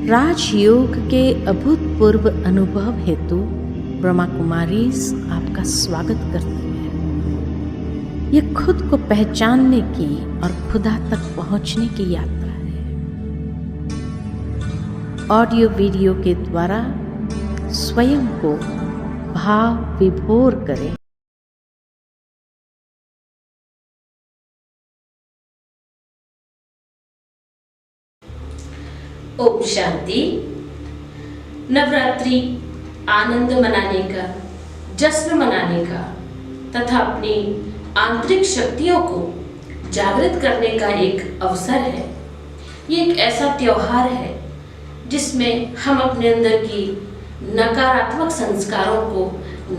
राजयोग के अभूतपूर्व अनुभव हेतु ब्रह्मा कुमारीज आपका स्वागत करती है। ये खुद को पहचानने की और खुदा तक पहुंचने की यात्रा है। ऑडियो वीडियो के द्वारा स्वयं को भाव विभोर करें। ओम शांति। नवरात्रि आनंद मनाने का, जश्न मनाने का तथा अपनी आंतरिक शक्तियों को जागृत करने का एक अवसर है। ये एक ऐसा त्योहार है जिसमें हम अपने अंदर की नकारात्मक संस्कारों को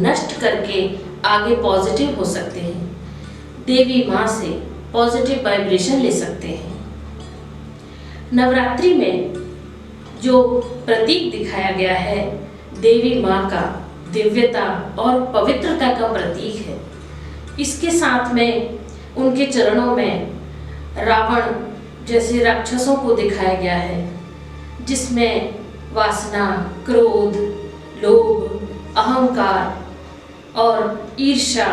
नष्ट करके आगे पॉजिटिव हो सकते हैं। देवी माँ से पॉजिटिव वाइब्रेशन ले सकते हैं। नवरात्रि में जो प्रतीक दिखाया गया है देवी माँ का दिव्यता और पवित्रता का प्रतीक है। इसके साथ में उनके चरणों में रावण जैसे राक्षसों को दिखाया गया है, जिसमें वासना, क्रोध, लोभ, अहंकार और ईर्ष्या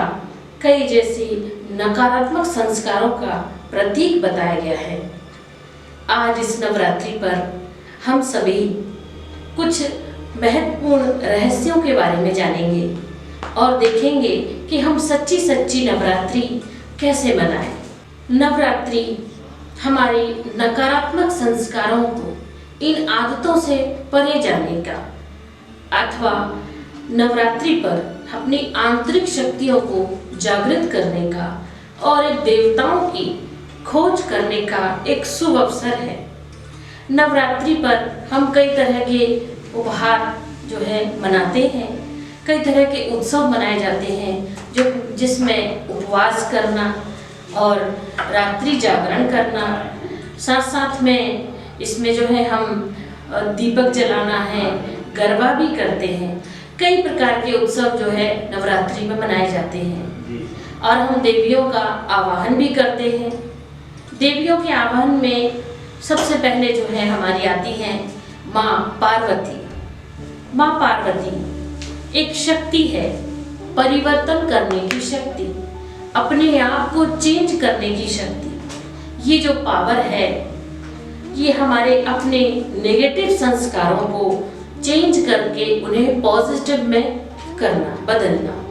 कई जैसी नकारात्मक संस्कारों का प्रतीक बताया गया है। आज इस नवरात्रि पर हम सभी कुछ महत्वपूर्ण रहस्यों के बारे में जानेंगे और देखेंगे कि हम सच्ची सच्ची नवरात्रि कैसे मनाएं। नवरात्रि हमारी नकारात्मक संस्कारों को, इन आदतों से परे जाने का अथवा नवरात्रि पर अपनी आंतरिक शक्तियों को जागृत करने का और देवताओं की खोज करने का एक शुभ अवसर है। नवरात्रि पर हम कई तरह के उपहार जो है मनाते हैं, कई तरह के उत्सव मनाए जाते हैं जिसमें उपवास करना और रात्रि जागरण करना, साथ साथ में इसमें जो है हम दीपक जलाना है, गरबा भी करते हैं। कई प्रकार के उत्सव जो है नवरात्रि में मनाए जाते हैं और हम देवियों का आवाहन भी करते हैं। देवियों के आवाहन में सबसे पहले जो है हमारी आती हैं माँ पार्वती। माँ पार्वती एक शक्ति है, परिवर्तन करने की शक्ति, अपने आप को चेंज करने की शक्ति। ये जो पावर है ये हमारे अपने नेगेटिव संस्कारों को चेंज करके उन्हें पॉजिटिव में करना, बदलना।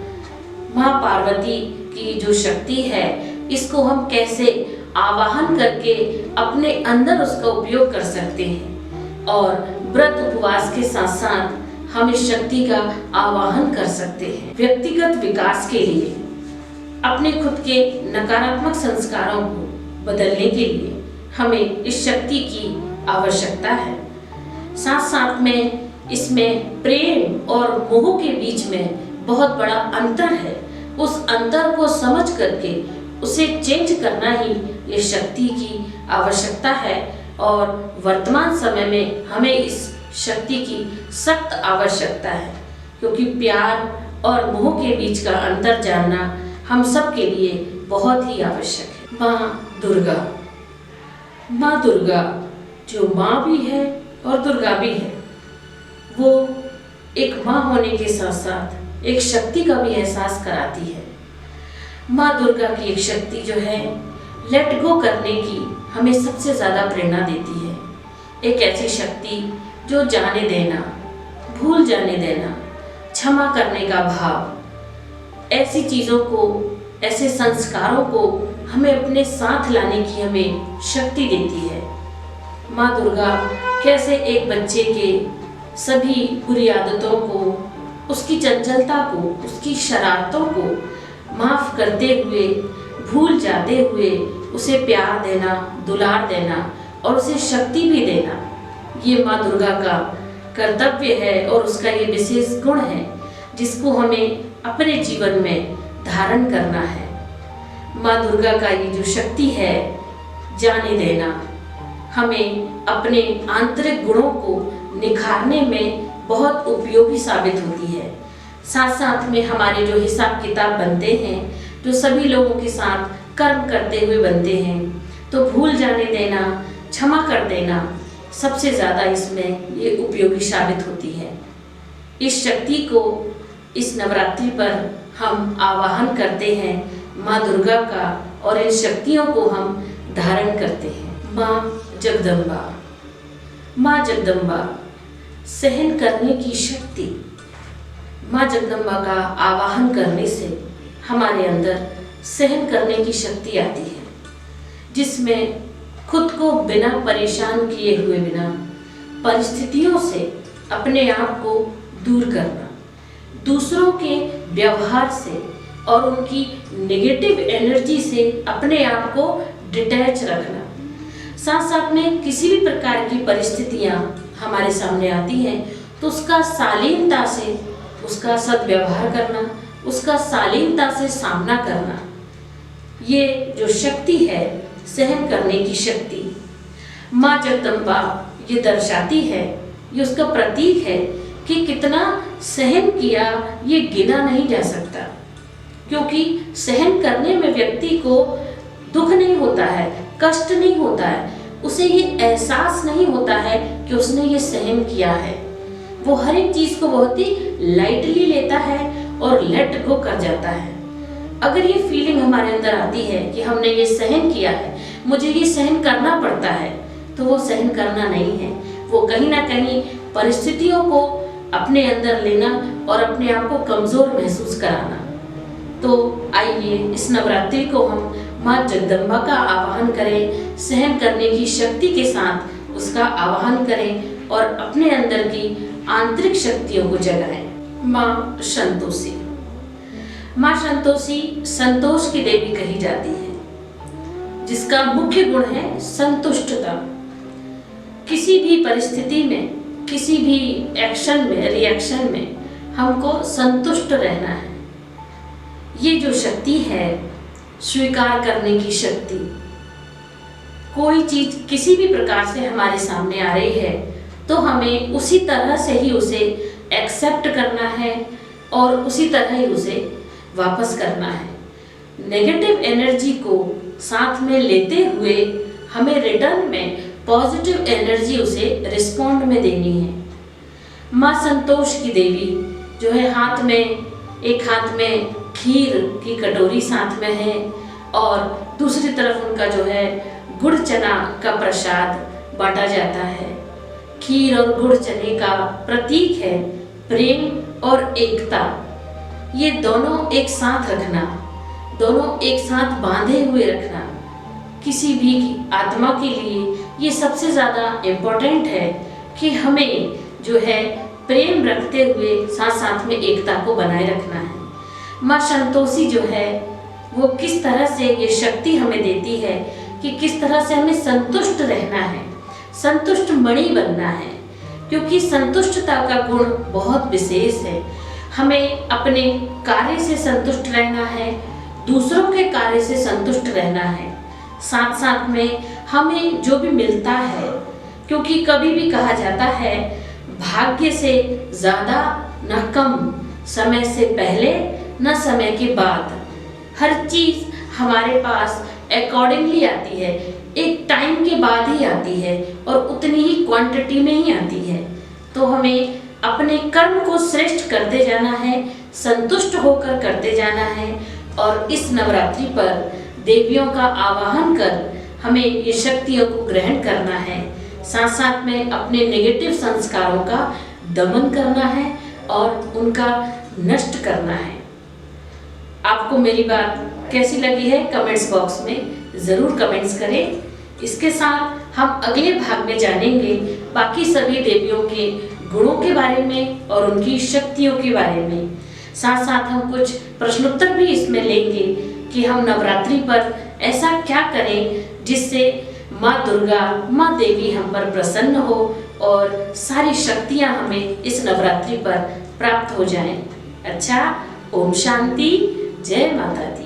माँ पार्वती की जो शक्ति है इसको हम कैसे आवाहन करके अपने अंदर उसका उपयोग कर सकते हैं और व्रत उपवास के साथ साथ हम इस शक्ति का आवाहन कर सकते हैं। व्यक्तिगत विकास के लिए, अपने खुद के नकारात्मक संस्कारों को बदलने के लिए हमें इस शक्ति की आवश्यकता है। साथ साथ में इसमें प्रेम और मोह के बीच में बहुत बड़ा अंतर है। उस अंतर को समझ करके उसे चेंज करना ही ये शक्ति की आवश्यकता है और वर्तमान समय में हमें इस शक्ति की सख्त आवश्यकता है, क्योंकि प्यार और मोह के बीच का अंतर जानना हम सब के लिए बहुत ही आवश्यक है। माँ दुर्गा, माँ दुर्गा जो माँ भी है और दुर्गा भी है, वो एक माँ होने के साथ साथ एक शक्ति का भी एहसास कराती है। माँ दुर्गा की एक शक्ति जो है लेट गो करने की हमें सबसे ज़्यादा प्रेरणा देती है। एक ऐसी शक्ति जो जाने देना, भूल जाने देना, क्षमा करने का भाव, ऐसी चीज़ों को, ऐसे संस्कारों को हमें अपने साथ लाने की हमें शक्ति देती है। माँ दुर्गा कैसे एक बच्चे के सभी बुरी आदतों को, उसकी चंचलता को, उसकी शरारतों को माफ़ करते हुए, भूल जाते हुए उसे प्यार देना, दुलार देना और उसे शक्ति भी देना, ये माँ दुर्गा का कर्तव्य है और उसका ये विशेष गुण है जिसको हमें अपने जीवन में धारण करना है। माँ दुर्गा का ये जो शक्ति है जाने देना, हमें अपने आंतरिक गुणों को निखारने में बहुत उपयोगी साबित होती है। साथ साथ में हमारे जो हिसाब किताब बनते हैं, जो सभी लोगों के साथ कर्म करते हुए बनते हैं, तो भूल जाने देना, क्षमा कर देना, सबसे ज़्यादा इसमें ये उपयोगी साबित होती है। इस शक्ति को इस नवरात्रि पर हम आवाहन करते हैं माँ दुर्गा का, और इन शक्तियों को हम धारण करते हैं। माँ जगदम्बा, माँ जगदम्बा सहन करने की शक्ति। माँ जगदम्बा का आवाहन करने से हमारे अंदर सहन करने की शक्ति आती है, जिसमें खुद को बिना परेशान किए हुए बिना परिस्थितियों से अपने आप को दूर करना, दूसरों के व्यवहार से और उनकी नेगेटिव एनर्जी से अपने आप को डिटैच रखना। साथ साथ में किसी भी प्रकार की परिस्थितियाँ हमारे सामने आती हैं तो उसका शालीनता से उसका सद्व्यवहार करना, उसका शालीनता से सामना करना, ये जो शक्ति है सहन करने की शक्ति, माँ जगदम्बा ये दर्शाती है, ये उसका प्रतीक है कि कितना सहन किया ये गिना नहीं जा सकता। क्योंकि सहन करने में व्यक्ति को दुख नहीं होता है, कष्ट नहीं होता है, उसे ये एहसास नहीं होता है कि उसने ये सहन किया है। वो हर एक चीज़ को बहुत ही लाइटली लेता है और लेट गो कर जाता है। अगर ये फीलिंग हमारे अंदर आती है कि हमने ये सहन किया है, मुझे ये सहन करना पड़ता है, तो वो सहन करना नहीं है, वो कहीं ना कहीं परिस्थितियों को अपने अंदर लेना और अपने आप को कमज़ोर महसूस कराना। तो आइए इस नवरात्रि को हम माँ जगदम्बा का आवाहन करें, सहन करने की शक्ति के साथ उसका आवाहन करें और अपने अंदर की आंतरिक शक्तियों को जगाएं। माँ संतोषी, माँ संतोषी संतोष की देवी कही जाती है, जिसका मुख्य गुण है संतुष्टता। किसी भी परिस्थिति में, किसी भी एक्शन में, रिएक्शन में हमको संतुष्ट रहना है। ये जो शक्ति है स्वीकार करने की शक्ति। कोई चीज किसी भी प्रकार से हमारे सामने आ रही है तो हमें उसी तरह से ही उसे एक्सेप्ट करना है और उसी तरह ही उसे वापस करना है। नेगेटिव एनर्जी को साथ में लेते हुए हमें रिटर्न में पॉजिटिव एनर्जी उसे रिस्पॉन्ड में देनी है। माँ संतोष की देवी जो है एक हाथ में खीर की कटोरी साथ में है और दूसरी तरफ उनका जो है गुड़ चना का प्रसाद बांटा जाता है। खीर और गुड़ चने का प्रतीक है प्रेम और एकता। ये दोनों एक साथ रखना, दोनों एक साथ बांधे हुए रखना किसी भी आत्मा के लिए ये सबसे ज़्यादा इम्पोर्टेंट है कि हमें जो है प्रेम रखते हुए साथ साथ में एकता को बनाए रखना है। माँ संतोषी जो है वो किस तरह से ये शक्ति हमें देती है कि किस तरह से हमें संतुष्ट रहना है, संतुष्ट मणि बनना है, क्योंकि संतुष्टता का गुण बहुत विशेष है। हमें अपने कार्य से संतुष्ट रहना है, दूसरों के कार्य से संतुष्ट रहना है, साथ साथ में हमें जो भी मिलता है, क्योंकि कभी भी कहा जाता है भाग्य से ज़्यादा न कम, समय से पहले न समय के बाद। हर चीज़ हमारे पास अकॉर्डिंगली आती है, एक टाइम के बाद ही आती है और उतनी ही क्वांटिटी में ही आती है। तो हमें अपने कर्म को श्रेष्ठ करते जाना है, संतुष्ट होकर करते जाना है और इस नवरात्रि पर देवियों का आवाहन कर हमें ये शक्तियों को ग्रहण करना है, साथ साथ में अपने नेगेटिव संस्कारों का दमन करना है और उनका नष्ट करना है। आपको मेरी बात कैसी लगी है कमेंट्स बॉक्स में ज़रूर कमेंट्स करें। इसके साथ हम अगले भाग में जानेंगे बाकी सभी देवियों के गुणों के बारे में और उनकी शक्तियों के बारे में। साथ साथ हम कुछ प्रश्नोत्तर भी इसमें लेंगे कि हम नवरात्रि पर ऐसा क्या करें जिससे माँ दुर्गा, माँ देवी हम पर प्रसन्न हो और सारी शक्तियाँ हमें इस नवरात्रि पर प्राप्त हो जाएं। अच्छा, ओम शांति, जय माता दी।